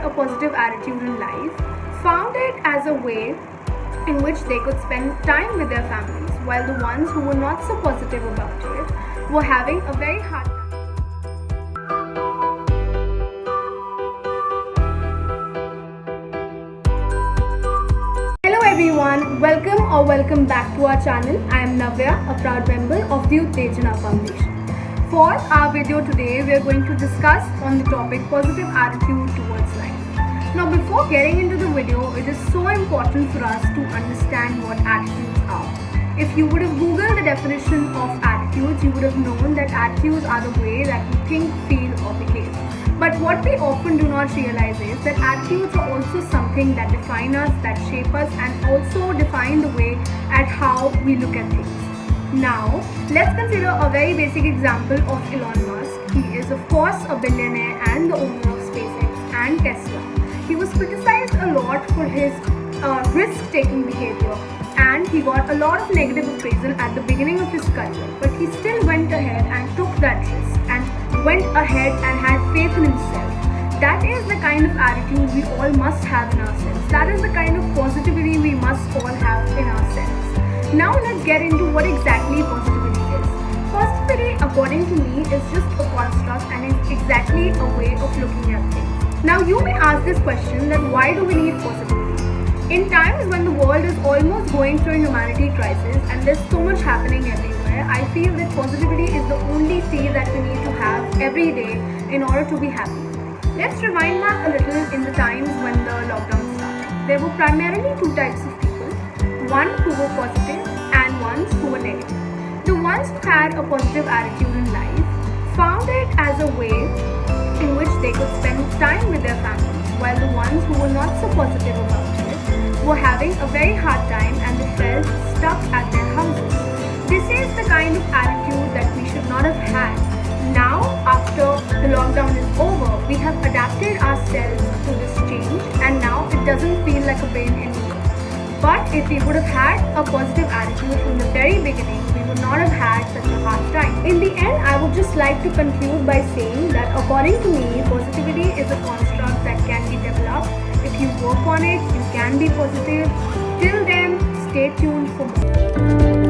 a positive attitude in life found it as a way in which they could spend time with their families, while the ones who were not so positive about it were having a very hard time. Hello everyone, welcome back to our channel. I am Navya, a proud member of the Uttejana Foundation. For our video today, we are going to discuss on the topic positive attitude towards life. Now before getting into the video, it is so important for us to understand what attitudes are. If you would have googled the definition of attitudes, you would have known that attitudes are the way that we think, feel or behave. But what we often do not realize is that attitudes are also something that define us, that shape us and also define the way at how we look at things. Now, let's consider a very basic example of Elon Musk. He is of course a billionaire and the owner of SpaceX and Tesla. He was criticized a lot for his risk-taking behavior and he got a lot of negative appraisal at the beginning of his career. But he still went ahead and took that risk and went ahead and had faith in himself. That is the kind of attitude we all must have in ourselves. That is the kind of positivity we must all have in ourselves. Now let's get into what exactly positivity is. Positivity, according to me, is just a construct and is exactly a way of looking at things. Now you may ask this question that why do we need positivity? In times when the world is almost going through a humanity crisis and there's so much happening everywhere, I feel that positivity is the only tea that we need to have every day in order to be happy. Let's rewind back a little in the times when the lockdown started. There were primarily two types of people, one who were positive and ones who were negative. The ones who had a positive attitude in life found it as a way in which they could spend time with their families, while the ones who were not so positive about it were having a very hard time and they felt stuck at their houses. This is the kind of attitude that we should not have had. Now, after the lockdown is over, we have adapted ourselves to this change and now it doesn't feel like a pain anymore. But if we would have had a positive attitude from the very beginning, we would not have had such a hard time. In the end, I would just like to conclude by saying that according to me, positivity is a construct that can be developed. If you work on it, you can be positive. Till then, stay tuned for more.